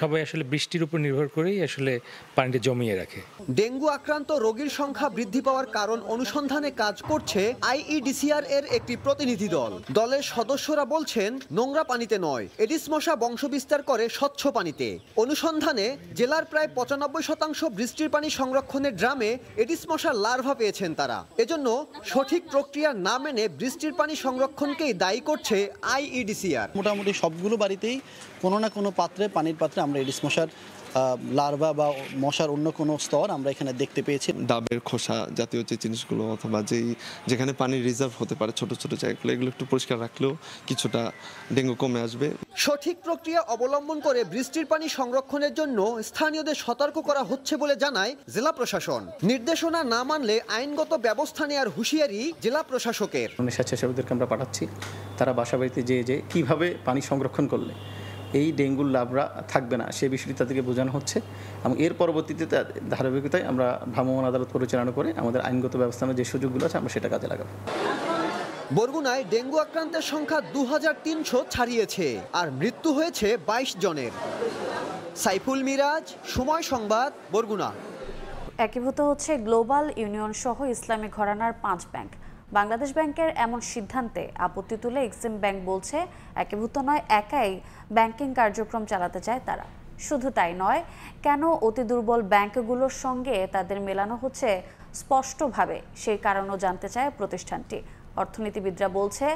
সবাই আসলে বৃষ্টির উপর নির্ভর করেই আসলে পানিটা জমিয়ে রাখে। ডেঙ্গু আক্রান্ত রোগীর সংখ্যা বৃদ্ধি পাওয়ার কারণ অনুসন্ধানে কাজ করছে আইইডিসিআর এর একটি প্রতিনিধি দল। দলের সদস্যরা বলছেন নোংরা পানিতে নয়, এডিস মশা বংশবিস্তার করে স্বচ্ছ পানিতে। অনুসন্ধানে জেলার প্রায় 95% বৃষ্টির পানি সংরক্ষণের ড্রামে এডিস মশার লার্ভা পেয়েছেন তারা। এজন্য সঠিক প্রক্রিয়া না মেনে বৃষ্টির পানি সংরক্ষণকেই দায়ী করছে আইইডিসিআর। মোটামুটি সবগুলো বাড়িতেই কোনো না কোনো পাত্রে, পানির পাত্রে আমরা এডিস মশার লার্ভা বা মশার অন্য কোনো স্তর আমরা এখানে দেখতে পেয়েছি। ডাবের খোসা জাতীয় যে জিনিসগুলো অথবা যেখানে পানি রিজার্ভ হতে পারে ছোট ছোট জায়গাগুলো, এগুলো একটু পরিষ্কার রাখলেও কিছুটা ডেঙ্গু কমে আসবে। সঠিক প্রক্রিয়া অবলম্বন করে বৃষ্টির পানি সংরক্ষণের জন্য স্থানীয়দের সতর্ক করা হচ্ছে বলে জানায় জেলা প্রশাসন। নির্দেশনা না মানলে আইনগত ব্যবস্থা নেওয়ার হুঁশিয়ারি জেলা প্রশাসকের। স্বেচ্ছাসেবকদেরকে আমরা পাঠাচ্ছি, তারা বাসা বাড়িতে যে কিভাবে পানি সংরক্ষণ করলে এই ডেঙ্গুর লাভরা থাকবে না সে বিষয়টি তাদেরকে বোঝানো হচ্ছে, এবং এর পরবর্তীতে ধারাবাহিকতায় আমরা ভ্রাম্যমাণ আদালত পরিচালনা করে আমাদের আইনগত ব্যবস্থার যে সুযোগগুলো আছে আমরা সেটা কাজে লাগাবো। বরগুনায় ডেঙ্গু আক্রান্তের সংখ্যা 2300 ছাড়িয়েছে, আর মৃত্যু হয়েছে 22 জনের। সাইফুল মিরাজ, সময় সংবাদ, বরগুনা। একীভূত হচ্ছে গ্লোবাল ইউনিয়ন সহ ইসলামী ঘরানার 5 ব্যাংক। বাংলাদেশ ব্যাংকের এমন সিদ্ধান্তে আপত্তি তুলে এক্সিম ব্যাংক বলছে একীভূত নয়, একাই ব্যাংকিং কার্যক্রম চালাতে চায় তারা। শুধু তাই নয়, কেন অতি দুর্বল ব্যাংকগুলোর সঙ্গে তাদের মেলানো হচ্ছে স্পষ্টভাবে সেই কারণও জানতে চায় প্রতিষ্ঠানটি। অর্থনীতিবিদরা বলছে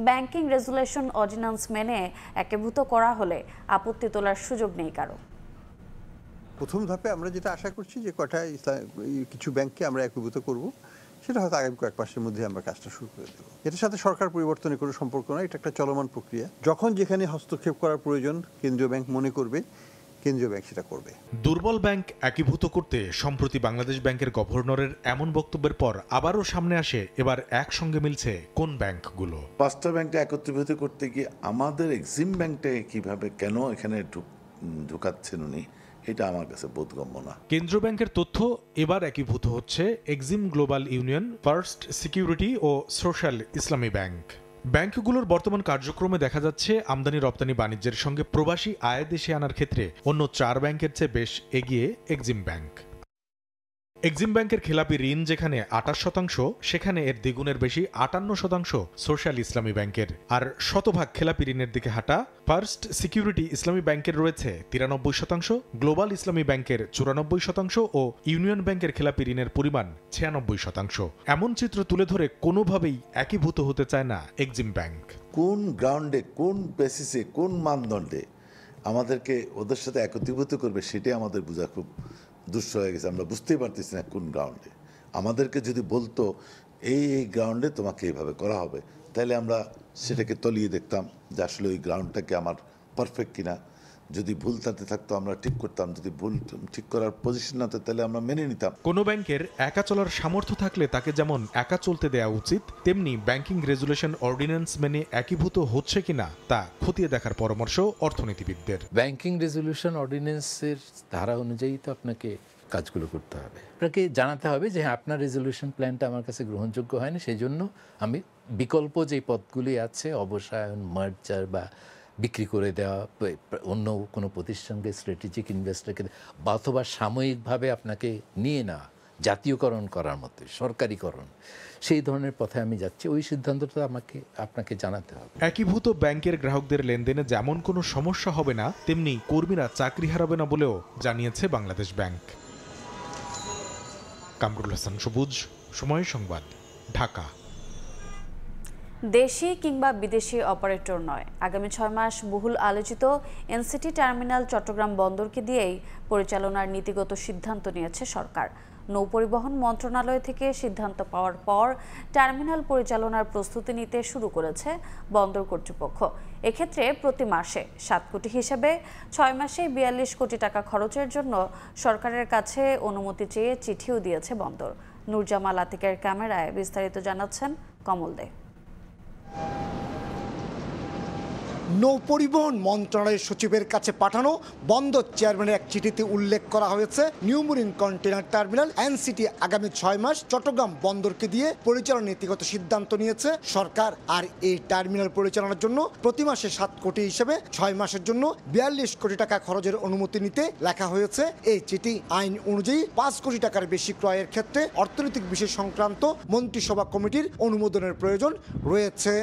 ব্যাংকিং রেজুলেশন অর্ডিন্যান্স মেনে একীভূত করা হলে আপত্তি তোলার সুযোগ নেই কারো। প্রথম ধাপে আমরা যেটা আশা করছি যে কিছু ব্যাংককে আমরা একীভূত করব, সেটা হয়তো আগামী কয়েক মাসের মধ্যে আমরা কাজটা শুরু করে দেবো। এটার সাথে সরকার পরিবর্তনের কোনো সম্পর্ক নয়, এটা একটা চলমান প্রক্রিয়া। যখন যেখানে হস্তক্ষেপ করার প্রয়োজন কেন্দ্রীয় ব্যাংক মনে করবে, কেন্দ্রীয় ব্যাংক সেটা করবে। দুর্বল ব্যাংক একীভূত করতে সম্প্রতি বাংলাদেশ ব্যাংকের গভর্নরের এমন বক্তব্যের পর আবারও সামনে আসে এবার একসঙ্গে মিলছে কোন ব্যাংকগুলো। 5টা ব্যাংকটা একত্রীভূত করতে গিয়ে আমাদের এক্সিম ব্যাংকটাকে কিভাবে কেন এখানে ঢুকাচ্ছেন উনি, এটা আমার কাছে বোধগম্য না। কেন্দ্রীয় ব্যাংকের তথ্য, এবার একীভূত হচ্ছে Exim Global Union, First Security ও সোশ্যাল ইসলামী ব্যাংক। ব্যাংকগুলোর বর্তমান কার্যক্রমে দেখা যাচ্ছে আমদানি রপ্তানি বাণিজ্যের সঙ্গে প্রবাসী আয় দেশে আনার ক্ষেত্রে অন্য 4 ব্যাংকের চেয়ে বেশ এগিয়ে এক্সিম ব্যাংক। এক্সিম ব্যাংকের খেলাপি ঋণ যেখানে 28%, সেখানে এর দ্বিগুণের বেশি 58% সোশ্যাল ইসলামী ব্যাংকের। আর শতভাগ খেলাপি ঋণের দিকে হাঁটা ফার্স্ট সিকিউরিটি ইসলামী ব্যাংকের রয়েছে 93%, গ্লোবাল ইসলামী ব্যাংকের 94% ও ইউনিয়ন ব্যাংকের খেলাপি ঋণের পরিমাণ 96%। এমন চিত্র তুলে ধরে কোনোভাবেই একীভূত হতে চায় না এক্সিম ব্যাংক। কোন গ্রাউন্ডে, কোন বেসিসে, কোন মানদণ্ডে আমাদেরকে ওদের সাথে একত্রীভূত করবে, সেটাই আমাদের বোঝা খুব দুঃস্থ হয়ে গেছে। আমরা বুঝতেই পারতেছি না কোন গ্রাউন্ডে। আমাদেরকে যদি বলতো এই গ্রাউন্ডে তোমাকে এইভাবে করা হবে, তাহলে আমরা সেটাকে তলিয়ে দেখতাম যে আসলে ওই গ্রাউন্ডটাকে আমার পারফেক্ট কিনা। যদি ভুল তাতে থাকতো আমরা ঠিক করতাম, যদি ভুল ঠিক করার পজিশন না তাহলে আমরা মেনে নিতাম। কোনো ব্যাংকের একা চলার সামর্থ্য থাকলে তাকে যেমন একা চলতে দেওয়া উচিত, তেমনি ব্যাংকিং রেজুলেশন অর্ডিন্যান্স মেনে একীভূত হচ্ছে কিনা তা খতিয়ে দেখার পরামর্শ অর্থনীতিবিদদের। ব্যাংকিং রেজুলেশন অর্ডিন্যান্সের ধারা অনুযায়ী তো আপনাকে কাজগুলো করতে হবে, আপনাকে জানাতে হবে যে হ্যাঁ আপনার রেজলিউশন প্ল্যানটা আমার কাছে গ্রহণযোগ্য হয়নি, সেই জন্য আমি বিকল্প যে পথগুলি আছে অবসায়ন, মার্জার বা বিক্রি করে দেওয়া, অন্য কোনো প্রতিষ্ঠানকে স্ট্র্যাটেজিক ইনভেস্টরকে বা অথবা সাময়িকভাবে আপনাকে নিয়ে নেওয়া, জাতীয়করণ করার মতো সরকারিকরণ, সেই ধরনের পথে আমি যাচ্ছি। ওই সিদ্ধান্তটা আপনাকে জানাতে হবে। একীভূত ব্যাংকের গ্রাহকদের লেনদেনে যেমন কোনো সমস্যা হবে না, তেমনি কর্মীরা চাকরি হারাবে না বলেও জানিয়েছে বাংলাদেশ ব্যাংক। কামরুল হাসান সবুজ, সময় সংবাদ, ঢাকা। দেশি কিংবা বিদেশি অপারেটর নয়, আগামী 6 মাস বহুল আলোচিত এনসিটি টার্মিনাল চট্টগ্রাম বন্দরকে দিয়েই পরিচালনার নীতিগত সিদ্ধান্ত নিয়েছে সরকার। নৌপরিবহন মন্ত্রণালয় থেকে সিদ্ধান্ত পাওয়ার পর টার্মিনাল পরিচালনার প্রস্তুতি নিতে শুরু করেছে বন্দর কর্তৃপক্ষ। এক্ষেত্রে প্রতি মাসে 7 কোটি হিসেবে 6 মাসে 42 কোটি টাকা খরচের জন্য সরকারের কাছে অনুমতি চেয়ে চিঠিও দিয়েছে বন্দর। নূরজামাল আতিকের ক্যামেরায় বিস্তারিত জানাচ্ছেন কমল দে। নৌপরিবহন মন্ত্রণালয়ের সচিবের কাছে পাঠানো বন্দর চেয়ারম্যানের এক চিঠিতে উল্লেখ করা হয়েছে new marine container terminal NCT আগামী 6 মাস চট্টগ্রাম বন্দরকে দিয়ে পরিচালনার নীতিগত সিদ্ধান্ত নিয়েছে সরকার। আর এই টার্মিনাল পরিচালনার জন্য প্রতি মাসে 7 কোটি হিসেবে 6 মাসের জন্য 42 কোটি টাকা খরচের অনুমতি নিতে লেখা হয়েছে এই চিঠি। আইন অনুযায়ী 5 কোটি টাকার বেশি ক্রয়ের ক্ষেত্রে অর্থনৈতিক বিষয় সংক্রান্ত মন্ত্রিসভা কমিটির অনুমোদনের প্রয়োজন রয়েছে।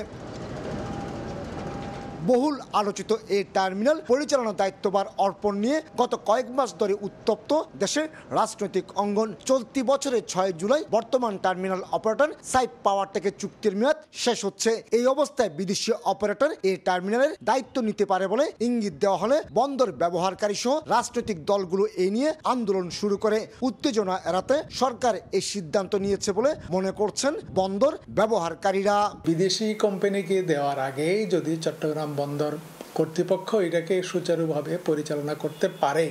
বহুল আলোচিত এই টার্মিনাল পরিচালনার দায়িত্বভার অর্পণ নিয়ে গত কয়েক মাস ধরে উত্তপ্ত দেশের রাজনৈতিক অঙ্গন। চলতি বছরের 6 জুলাই বর্তমান টার্মিনাল অপারেটর সাইপ পাওয়ার থেকে চুক্তির মেয়াদ শেষ হচ্ছে। এই অবস্থায় বিদেশি অপারেটর এই টার্মিনালের দায়িত্ব নিতে পারে বলে ইঙ্গিত দেওয়া হলে বন্দর ব্যবহারকারী সহ রাজনৈতিক দলগুলো এই নিয়ে আন্দোলন শুরু করে। উত্তেজনা এড়াতে সরকার এই সিদ্ধান্ত নিয়েছে বলে মনে করছেন বন্দর ব্যবহারকারীরা। বিদেশি কোম্পানিকে দেওয়ার আগেই যদি চট্টগ্রাম বন্দর কর্তৃপক্ষ এটাকে সুচারুভাবে পরিচালনা করতে পারে,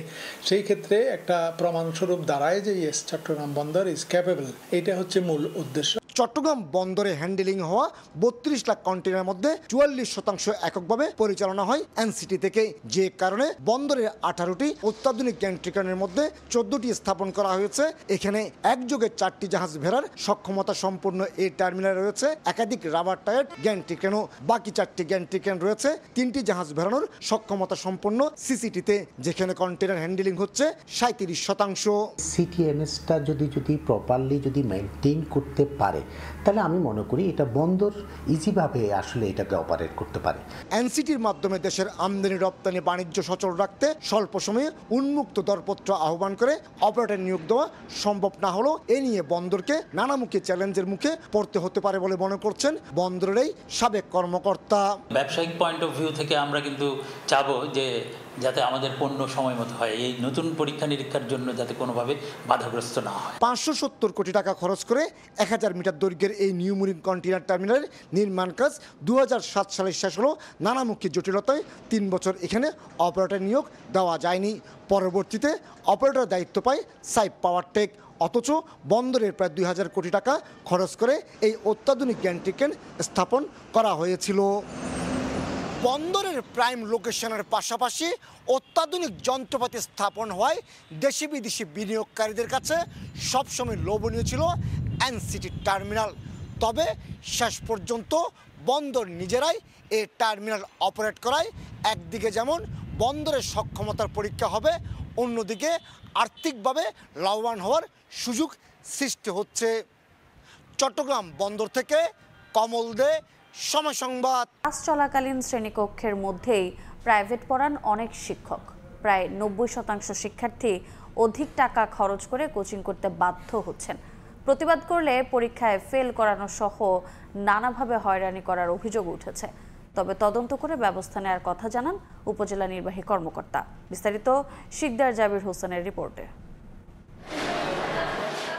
সেই ক্ষেত্রে একটা প্রমাণস্বরূপ দাঁড়ায় যে ইয়েস চট্টগ্রাম বন্দর ইজ ক্যাপেবল। এটা হচ্ছে মূল উদ্দেশ্য। চট্টগ্রাম বন্দরে হ্যান্ডেলিং হওয়া 32 লাখ কন্টেইনারের মধ্যে 44% এককভাবে পরিচালনা হয় এনসিটি থেকে, যে কারণে বন্দরের 18টি অত্যাধুনিক গ্যান্ট্রিক্রেনের মধ্যে 14টি স্থাপন করা হয়েছে। এখানে একযোগে 4টি জাহাজ ভেড়ার সক্ষমতা সম্পন্ন এই টার্মিনালে রয়েছে একাধিক রাবার টায়ার গ্যান্ট্রিক্রেনও। বাকি 4টি গ্যান্ট্রিক্রেন রয়েছে 3টি জাহাজ ভেড়ানোর সক্ষমতা সম্পন্ন সিসিটিতে, যেখানে কন্টেইনার হ্যান্ডেলিং হচ্ছে 37%। সিটিএমএসটা যদি প্রপারলি যদি মেইনটেইন করতে পারে, তাহলে আমি মনে করি এটা বন্দর ইজিভাবে আসলে এটাকে অপারেট করতে পারে। এনসিটির মাধ্যমে দেশের আমদানি রপ্তানি বাণিজ্য সচল রাখতে স্বল্প সময়ে উন্মুক্ত দরপত্র আহ্বান করে অপারেটর নিয়োগ দেওয়া সম্ভব না হলেও এ নিয়ে বন্দরকে নানামুখী চ্যালেঞ্জের মুখে পড়তে হতে পারে বলে মনে করছেন বন্দরের এই সাবেক কর্মকর্তা। ব্যবসায়িক পয়েন্ট অফ ভিউ থেকে আমরা কিন্তু চাবো যে যাতে আমাদের পণ্য সময় মতো হয়, এই নতুন পরীক্ষা নিরীক্ষার জন্য যাতে কোনোভাবে বাধাগ্রস্ত না হয়। 570 কোটি টাকা খরচ করে 1000 মিটার দৈর্ঘ্যের এই নিউ মেরিন কন্টেইনার টার্মিনালের নির্মাণ কাজ 2007 সালে শেষ হলো। নানামুখী জটিলতায় 3 বছর এখানে অপারেটর নিয়োগ দেওয়া যায়নি। পরবর্তীতে অপারেটর দায়িত্ব পায় সাইপ পাওয়ার টেক। অথচ বন্দরের প্রায় 2000 কোটি টাকা খরচ করে এই অত্যাধুনিক গ্যান্ট্রিক্রেন স্থাপন করা হয়েছিল। বন্দরের প্রাইম লোকেশনের পাশাপাশি অত্যাধুনিক যন্ত্রপাতি স্থাপন হওয়ায় দেশি বিদেশি বিনিয়োগকারীদের কাছে সবসময় লোভনীয় ছিল এনসিটি টার্মিনাল। তবে শেষ পর্যন্ত বন্দর নিজেরাই এই টার্মিনাল অপারেট করায় একদিকে যেমন বন্দরের সক্ষমতার পরীক্ষা হবে, অন্যদিকে আর্থিকভাবে লাভবান হওয়ার সুযোগ সৃষ্টি হচ্ছে। চট্টগ্রাম বন্দর থেকে কমল দে, সময় সংবাদ। ক্লাস চলাকালীন শ্রেণীকক্ষের মধ্যেই প্রাইভেট পড়ান অনেক শিক্ষক। প্রায় 90% শিক্ষার্থী অধিক টাকা খরচ করে কোচিং করতে বাধ্য হচ্ছেন। প্রতিবাদ করলে পরীক্ষায় ফেল করানো সহ নানাভাবে হয়রানি করার অভিযোগ উঠেছে। তবে তদন্ত করে ব্যবস্থা নেওয়ার কথা জানান উপজেলা নির্বাহী কর্মকর্তা। বিস্তারিত শিকদার জাবির হোসেনের রিপোর্টে।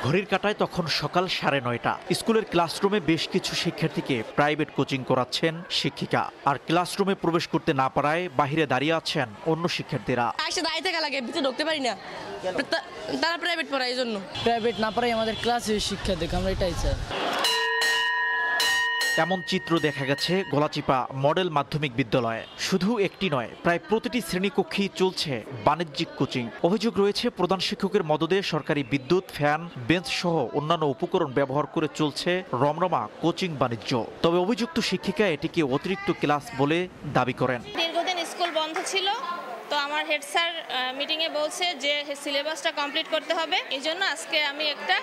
ঘড়ির কাঁটায় তখন সকাল 9:30। স্কুলের ক্লাসরুমে বেশ কিছু শিক্ষার্থীকে প্রাইভেট কোচিং করাচ্ছেন শিক্ষিকা, আর ক্লাসরুমে প্রবেশ করতে না পারায় বাহিরে দাঁড়িয়ে আছেন অন্য শিক্ষার্থীরা। দাঁড়িয়ে থাকা লাগে, ভিতরে ঢুকতে পারি না, তারা প্রাইভেট পড়ায়, এই জন্য প্রাইভেট না পড়াই আমাদের ক্লাসে শিক্ষা দেখ, আমরা এটাই চাই। এমন চিত্র দেখা গেছে গলাচিপা মডেল মাধ্যমিক বিদ্যালয়ে। শুধু একটি নয়, প্রায় প্রতিটি শ্রেণীকক্ষেই চলছে বাণিজ্যিক কোচিং। অভিযোগ রয়েছে প্রধান শিক্ষকের মদদে সরকারি বিদ্যুৎ, ফ্যান, বেঞ্চ সহ অন্যান্য উপকরণ ব্যবহার করে চলছে রমরমা কোচিং বাণিজ্য। তবে অভিযুক্ত শিক্ষিকা এটিকে অতিরিক্ত ক্লাস বলে দাবি করেন। দীর্ঘদিন স্কুল বন্ধ ছিল, তো আমার হেড স্যার মিটিংয়ে বলছে যে সিলেবাসটা কমপ্লিট করতে হবে, এই জন্য আজকে আমি একটা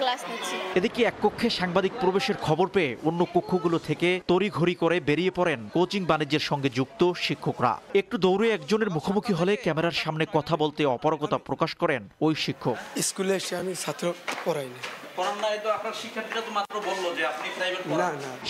ক্লাস নিচ্ছি। এদিকে এক কক্ষে সাংবাদিক প্রবেশের খবর পেয়ে অন্য কক্ষগুলো থেকে তড়িঘড়ি করে বেরিয়ে পড়েন কোচিং বাণিজ্যের সঙ্গে যুক্ত শিক্ষকরা। একটু দৌড়ে একজনের মুখোমুখি হলে ক্যামেরার সামনে কথা বলতে অপারগতা প্রকাশ করেন ওই শিক্ষক। স্কুলে এসে আমি ছাত্র পড়াইনি।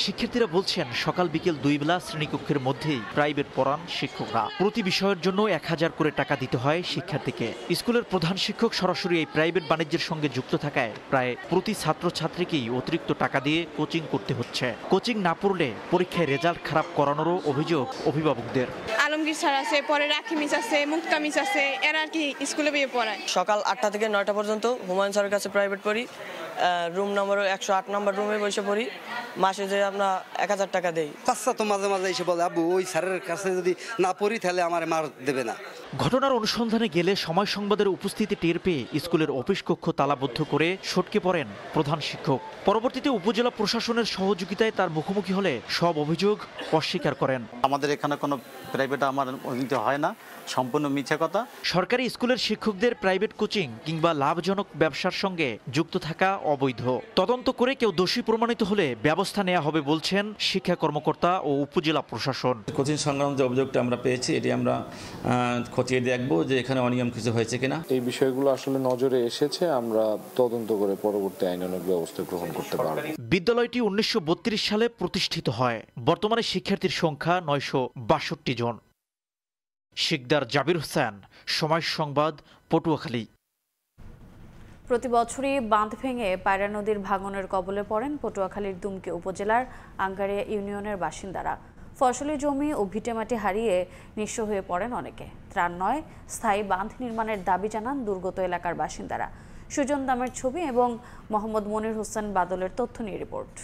শিক্ষার্থীরা বলছেন সকাল বিকেল 2 বেলা শ্রেণীকক্ষের মধ্যেই প্রাইভেট পড়ান শিক্ষকরা। প্রতি বিষয়ের জন্য 1000 করে টাকা দিতে হয় শিক্ষার্থীকে। স্কুলের প্রধান শিক্ষক সরাসরি এই প্রাইভেট বাণিজ্যের সঙ্গে যুক্ত থাকায় প্রায় প্রতি ছাত্রছাত্রীকেই অতিরিক্ত টাকা দিয়ে কোচিং করতে হচ্ছে। কোচিং না পড়লে পরীক্ষায় রেজাল্ট খারাপ করানোরও অভিযোগ অভিভাবকদের। আলমগীর স্যার আছে, পরে রাখি মিস আছে, মুক্তা মিস আছে, এরা আর কি স্কুলে বিয়ে পড়ায়। সকাল 8টা থেকে 9টা পর্যন্ত হুমায়ুন স্যারের কাছে প্রাইভেট পড়ি। রুম নম্বর 108 নম্বর রুমে বসে পড়ি। মাসে যে আমরা 1000 টাকা দেই। বাচ্চা তো মাঝে মাঝে এসে বলে, আব্বু ওই স্যারের কাছে যদি না পড়ি তাহলে আমার মার দেবে না। ঘটনার অনুসন্ধানে গেলে সময় সংবাদের উপস্থিতি টের পেয়ে স্কুলের অফিস কক্ষ তালাবদ্ধ করে সটকে পড়েন প্রধান শিক্ষক। পরবর্তীতে উপজেলা প্রশাসনের সহযোগিতায় তার মুখোমুখি হলে সব অভিযোগ অস্বীকার করেন। আমাদের এখানে কোনো প্রাইভেট আমার হয় না, সম্পূর্ণ মিথ্যা কথা। সরকারি স্কুলের শিক্ষকদের প্রাইভেট কোচিং কিংবা লাভজনক ব্যবসার সঙ্গে যুক্ত থাকা অবৈধ। তদন্ত করে কেউ দোষী প্রমাণিত হলে ব্যবস্থা নেওয়া হবে বলছেন শিক্ষা কর্মকর্তা ও উপজেলা প্রশাসন। কোচিং সংক্রান্ত যে অভিযোগটা আমরা পেয়েছি, এটি আমরা খতিয়ে দেখব যে এখানে অনিয়ম কিছু হয়েছে কিনা। এই বিষয়গুলো আসলে নজরে এসেছে, আমরা তদন্ত করে পরবর্তী আইনানুগ ব্যবস্থা গ্রহণ করতে পারব। বিদ্যালয়টি 1932 সালে প্রতিষ্ঠিত হয়। বর্তমানে শিক্ষার্থীর সংখ্যা 962 জন। শিকদার জাবির হোসেন, সময় সংবাদ, পটুয়াখালী। প্রতি বছরই বাঁধ ভেঙে পায়রা নদীর ভাঙনের কবলে পড়েন পটুয়াখালীর দুমকি উপজেলার আঙ্গারিয়া ইউনিয়নের বাসিন্দারা। ফসলি জমি ও ভিটেমাটি হারিয়ে নিঃস্ব হয়ে পড়েন অনেকে। ত্রাণ নয়, স্থায়ী বাঁধ নির্মাণের দাবি জানান দুর্গত এলাকার বাসিন্দারা। সুজন দামের ছবি এবং মোহাম্মদ মনির হোসেন বাদলের তথ্য নিয়ে রিপোর্ট।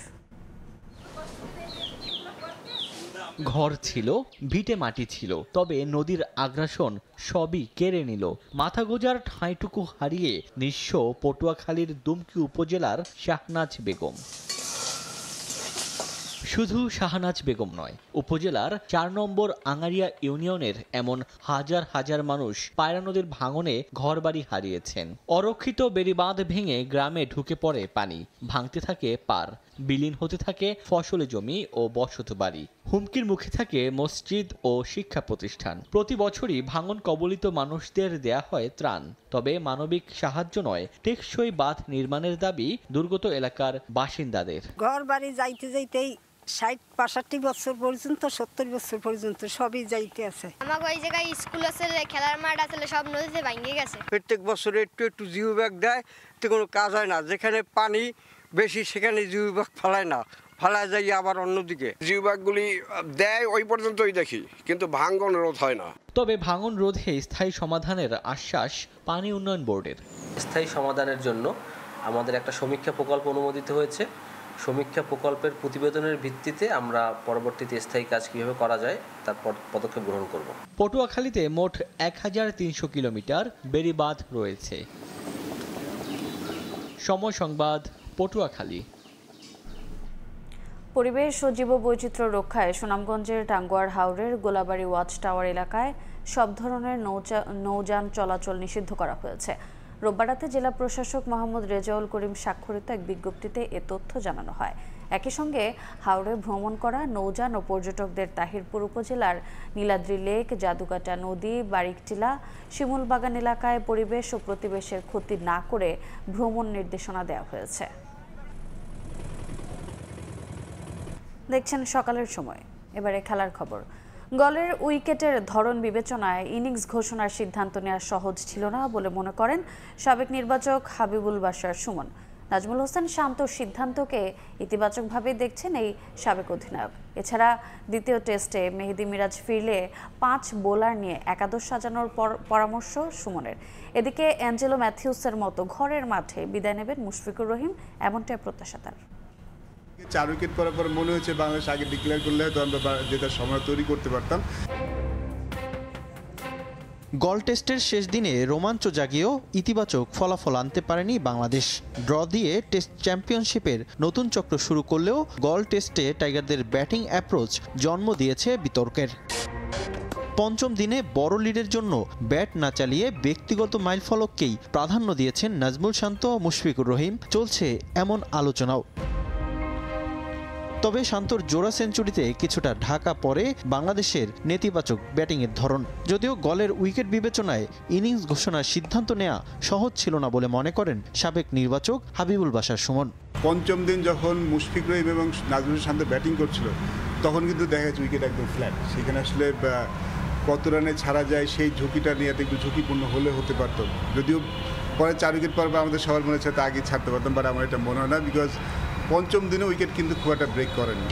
ঘর ছিল, ভিটে মাটি ছিল, তবে নদীর আগ্রাসন সবই কেড়ে নিল। মাথা গোজার ঠাঁইটুকু হারিয়ে নিঃস্ব পটুয়াখালীর দুমকি উপজেলার শাহনাজ বেগম। শুধু শাহনাজ বেগম নয়, উপজেলার 4 নম্বর আঙ্গারিয়া ইউনিয়নের এমন হাজার হাজার মানুষ পায়রা নদীর ভাঙনে ঘরবাড়ি হারিয়েছেন। অরক্ষিত বেড়িবাঁধ ভেঙে গ্রামে ঢুকে পড়ে পানি, ভাঙতে থাকে পার, বিলীন হতে থাকে ফসলি জমি ও বসতবাড়ি। হুমকির মুখে থাকে মসজিদ ও শিক্ষা প্রতিষ্ঠান। প্রতি বছরই ভাঙন কবলিত মানুষদের দেয়া হয় ত্রাণ, তবে মানবিক সাহায্য নয়, টেকসই বাঁধ নির্মাণের দাবি দুর্গত এলাকার বাসিন্দাদের। ঘর বাড়ি যাইতে যাইতেই 60-65 বছর পর্যন্ত, 70 বছর পর্যন্ত সবই যাইতে আছে। আমার ওই জায়গায় স্কুল আছে, খেলার মাঠ আছে, সব নদীতে ভেঙে গেছে। প্রত্যেক বছর একটু একটু জিও ব্যাগ দেয়, তো কোনো কাজ হয় না। যেখানে পানি বেশি সেখানে জিও ব্যাগ ফেলায় না, ফেলায় যাই আবার অন্যদিকে। জিও ব্যাগগুলি দেয় ওই পর্যন্তই দেখি, কিন্তু ভাঙন রোধ হয় না। তবে ভাঙন রোধে স্থায়ী সমাধানের আশ্বাস পানি উন্নয়ন বোর্ডের। স্থায়ী সমাধানের জন্য আমাদের একটা সমীক্ষা প্রকল্প অনুমোদিত হয়েছে। সমীক্ষা প্রকল্পের প্রতিবেদনের ভিত্তিতে আমরা পরবর্তীতে স্থায়ী কাজ কীভাবে করা যায় তার পদক্ষেপ গ্রহণ করব। পটুয়াখালীতে মোট 1300 কিলোমিটার বেড়িবাঁধ রয়েছে। সময় সংবাদ, পটুয়াখালী। পরিবেশ ও জীববৈচিত্র্য রক্ষায় সুনামগঞ্জের টাঙ্গুয়ার হাওরের গোলাবাড়ি ওয়াচ টাওয়ার এলাকায় সব ধরনের নৌযান চলাচল নিষিদ্ধ করা হয়েছে। রোববার রাতে জেলা প্রশাসক মোহাম্মদ রেজাউল করিম স্বাক্ষরিত এক বিজ্ঞপ্তিতে এ তথ্য জানানো হয়। একই সঙ্গে হাওরে ভ্রমণ করা নৌযান ও পর্যটকদের তাহিরপুর উপজেলার নীলাদ্রি লেক, জাদুকাটা নদী, বারিকটিলা, শিমুলবাগান এলাকায় পরিবেশ ও প্রতিবেশের ক্ষতি না করে ভ্রমণ নির্দেশনা দেওয়া হয়েছে। দেখছেন সকালের সময়। এবারে খেলার খবর। গলের উইকেটের ধরন বিবেচনায় ইনিংস ঘোষণার সিদ্ধান্ত নেওয়া সহজ ছিল না বলে মনে করেন সাবেক নির্বাচক হাবিবুল বাশার সুমন। নাজমুল হোসেন শান্ত সিদ্ধান্তকে ইতিবাচকভাবে দেখছেন এই সাবেক অধিনায়ক। এছাড়া দ্বিতীয় টেস্টে মেহেদী মিরাজ ফিরলে 5 বোলার নিয়ে একাদশ সাজানোর পরামর্শ সুমনের। এদিকে অ্যাঞ্জেলো ম্যাথিউসের মতো ঘরের মাঠে বিদায় নেবেন মুশফিকুর রহিম, এমনটাই প্রত্যাশা তার। 4 উইকেট পর মনে হচ্ছে বাংলাদেশ আগে ডিক্লেয়ার করলে হয়তো আমরা জেতার সময় তৈরি করতে পারতাম। গল টেস্টের শেষ দিনে রোমাঞ্চ জাগিয়েও ইতিবাচক ফলাফল আনতে পারেনি বাংলাদেশ। ড্র দিয়ে টেস্ট চ্যাম্পিয়নশিপের নতুন চক্র শুরু করলেও গল টেস্টে টাইগারদের ব্যাটিং অ্যাপ্রোচ জন্ম দিয়েছে বিতর্কের। পঞ্চম দিনে বড় লিডের জন্য ব্যাট না চালিয়ে ব্যক্তিগত মাইলফলককেই প্রাধান্য দিয়েছেন নাজমুল শান্ত, মুশফিকুর রহিম। চলছে এমন আলোচনাও। তবে শান্তর জোড়া সেঞ্চুরিতে কিছুটা ঢাকা পড়ে বাংলাদেশের নেতিবাচক ব্যাটিংয়ের ধরন। যদিও গলের উইকেট বিবেচনায় ইনিংস ঘোষণার সিদ্ধান্ত নেওয়া সহজ ছিল না বলে মনে করেন সাবেক নির্বাচক হাবিবুল বাশার সুমন। পঞ্চম দিন যখন মুশফিক রহিম এবং নাজমুল শান্ত ব্যাটিং করছিল তখন কিন্তু দেখা যাচ্ছে উইকেট একদম ফ্ল্যাট। সেখানে আসলে কত রানে ছাড়া যায় সেই ঝুঁকিটা নিয়ে একটু ঝুঁকিপূর্ণ হতে পারত। যদিও পরে 4 উইকেট পর আমাদের সবার মনে হচ্ছে আগে ছাড়তে পারতাম, বাট আমার এটা মনে হয় না, বিকজ পঞ্চম দিনে উইকেট কিন্তু খুব একটা ব্রেক করেনি।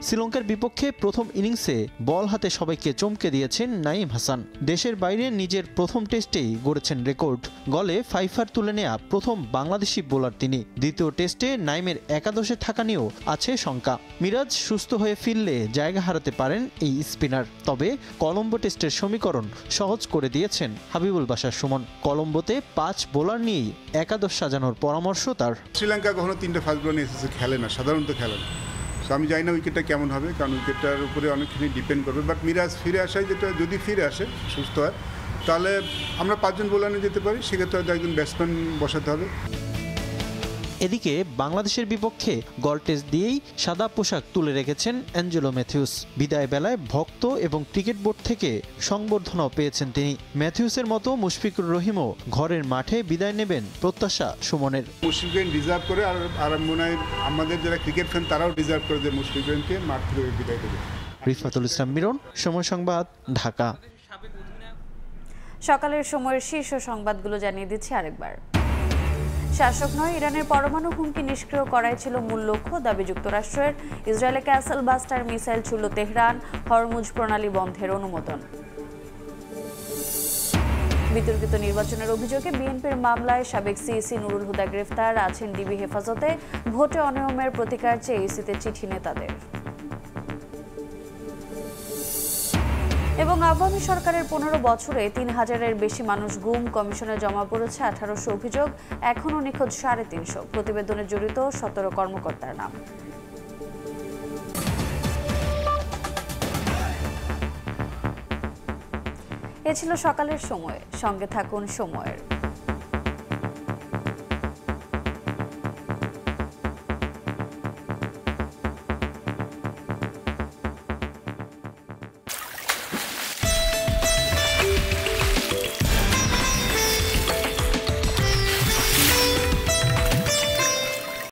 শ্রীলঙ্কার বিপক্ষে প্রথম ইনিংসে বল হাতে সবাইকে চমকে দিয়েছেন নাঈম হাসান। দেশের বাইরে নিজের প্রথম টেস্টেই গড়েছেন রেকর্ড। গলে 5 তুলে নেয়া প্রথম বাংলাদেশি বোলার তিনি। দ্বিতীয় টেস্টে নাঈমের একাদশে থাকা নিয়েও আছে শঙ্কা। মিরাজ সুস্থ হয়ে ফিরলে জায়গা হারাতে পারেন এই স্পিনার। তবে কলম্বো টেস্টের সমীকরণ সহজ করে দিয়েছেন হাবিবুল বাশার সুমন। কলম্বোতে 5 বোলার নিয়েই একাদশ সাজানোর পরামর্শ তার। শ্রীলঙ্কা কখনো 3টে ফাস্ট বোলার নিয়ে খেলে না, সাধারণত খেলে না। আমি জানি না উইকেটটা কেমন হবে, কারণ উইকেটটার উপরে অনেকখানি ডিপেন্ড করবে। বাট মিরাজ ফিরে আসায় যেটা যদি ফিরে আসে সুস্থ হয় তাহলে আমরা 5 জন বোলার নিয়ে যেতে পারি। সেক্ষেত্রে হয়তো একজন ব্যাটসম্যান বসাতে হবে। এদিকে বাংলাদেশের বিপক্ষে গল টেস্ট দিয়েই সাদা পোশাক তুলে রেখেছেন অ্যাঞ্জেলো ম্যাথিউস। বিদায় বেলায় ভক্ত এবং ক্রিকেট বোর্ড থেকে সংবর্ধনাও পেয়েছেন তিনি। ম্যাথিউসের মতো মুশফিকুর রহিমও ঘরের মাঠে বিদায় নেবেন প্রত্যাশা সুমনের। মুশফিক রহিম ডিজার্ভ করে, আর মনে হয় আমাদের যারা ক্রিকেট ফ্যান তারাও ডিজার্ভ করে যে মুশফিক রহিমকে মাঠ থেকে বিদায় দেবে। রিফাতুল ইসলাম মিরন, সময় সংবাদ, ঢাকা। সকালের সময়ের শীর্ষ সংবাদগুলো জানিয়ে দিচ্ছি আরেকবার। শাসক নয়, ইরানের পরমাণু হুমকি নিষ্ক্রিয় করাই ছিল মূল লক্ষ্য, দাবি যুক্তরাষ্ট্রের। ইসরায়েলে ক্যাসেল বাস্টার মিসাইল ছুড়ল তেহরান, হরমুজ প্রণালী বন্ধের অনুমোদন। বিতর্কিত নির্বাচনের অভিযোগে বিএনপির মামলায় সাবেক সিইসি নুরুল হুদা গ্রেফতার, আছেন ডিবি হেফাজতে। ভোটে অনিয়মের প্রতিকার চেয়ে ইসিতে চিঠি নেতাদের। এবং আওয়ামী সরকারের 15 বছরে 3000-এর বেশি মানুষ গুম, কমিশনে জমা পড়েছে 1800 অভিযোগ, এখনও নিখোঁজ 350। প্রতিবেদনে জড়িত 17 কর্মকর্তার নাম। এ ছিল সকালের সময়, সঙ্গে থাকুন সময়ের।